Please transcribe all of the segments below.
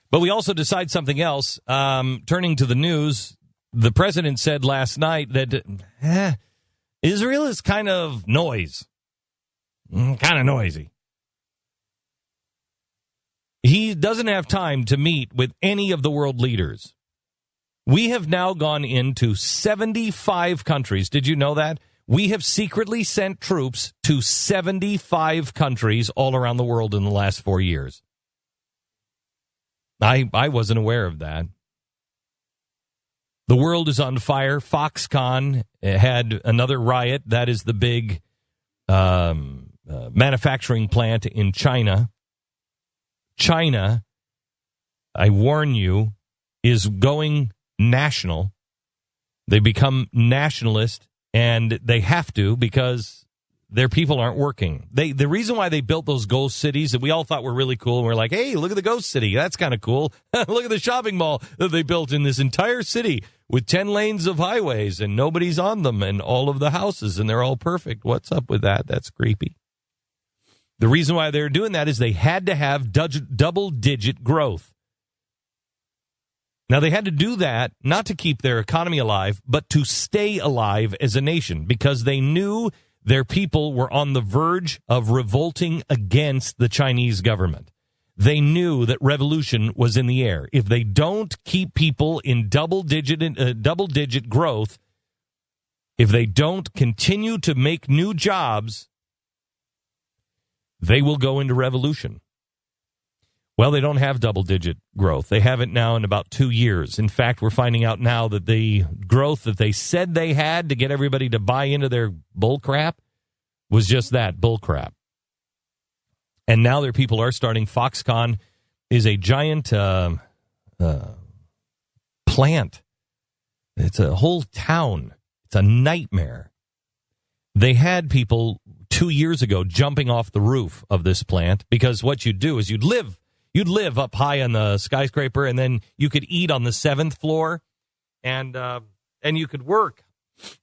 But we also decide something else. Turning to the news, the president said last night that Israel is kind of noise. Kind of noisy. He doesn't have time to meet with any of the world leaders. We have now gone into 75 countries. Did you know that? We have secretly sent troops to 75 countries all around the world in the last 4 years. I wasn't aware of that. The world is on fire. Foxconn had another riot. That is the big manufacturing plant in China. China, I warn you, is going national. They become nationalist, and they have to because their people aren't working. The reason why they built those ghost cities that we all thought were really cool, and we're like, hey, look at the ghost city. That's kind of cool. Look at the shopping mall that they built in this entire city with 10 lanes of highways, and nobody's on them, and all of the houses, and they're all perfect. What's up with that? That's creepy. The reason why they're doing that is they had to have double-digit growth. Now, they had to do that not to keep their economy alive, but to stay alive as a nation, because they knew their people were on the verge of revolting against the Chinese government. They knew that revolution was in the air. If they don't keep people in double-digit growth, if they don't continue to make new jobs, they will go into revolution. Well, they don't have double-digit growth. They haven't now in about 2 years. In fact, we're finding out now that the growth that they said they had to get everybody to buy into their bullcrap was just that, bullcrap. And now their people are starting. Foxconn is a giant plant. It's a whole town. It's a nightmare. They had people 2 years ago jumping off the roof of this plant because what you'd do is you'd live up high on the skyscraper, and then you could eat on the 7th floor, and you could work.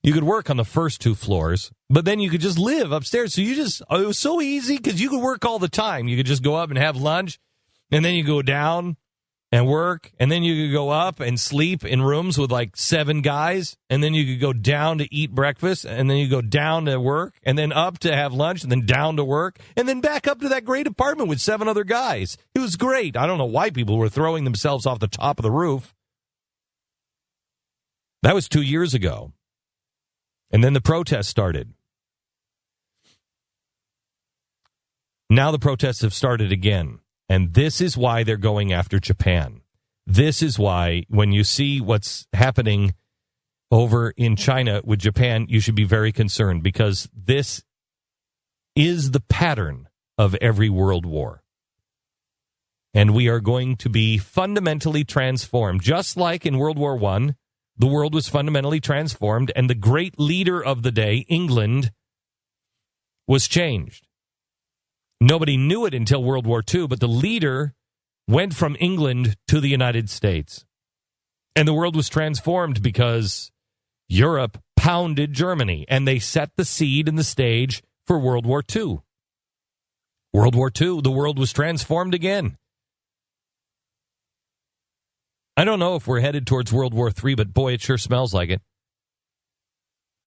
You could work on the first 2 floors, but then you could just live upstairs. So it was so easy because you could work all the time. You could just go up and have lunch, and then you go down and work, and then you could go up and sleep in rooms with like 7 guys, and then you could go down to eat breakfast, and then you go down to work, and then up to have lunch, and then down to work, and then back up to that great apartment with 7 other guys. It was great. I don't know why people were throwing themselves off the top of the roof. That was 2 years ago. And then the protests started. Now the protests have started again. And this is why they're going after Japan. This is why when you see what's happening over in China with Japan, you should be very concerned, because this is the pattern of every world war. And we are going to be fundamentally transformed. Just like in World War I, the world was fundamentally transformed, and the great leader of the day, England, was changed. Nobody knew it until World War II, but the leader went from England to the United States. And the world was transformed because Europe pounded Germany, and they set the seed and the stage for World War II. World War II, the world was transformed again. I don't know if we're headed towards World War III, but boy, it sure smells like it.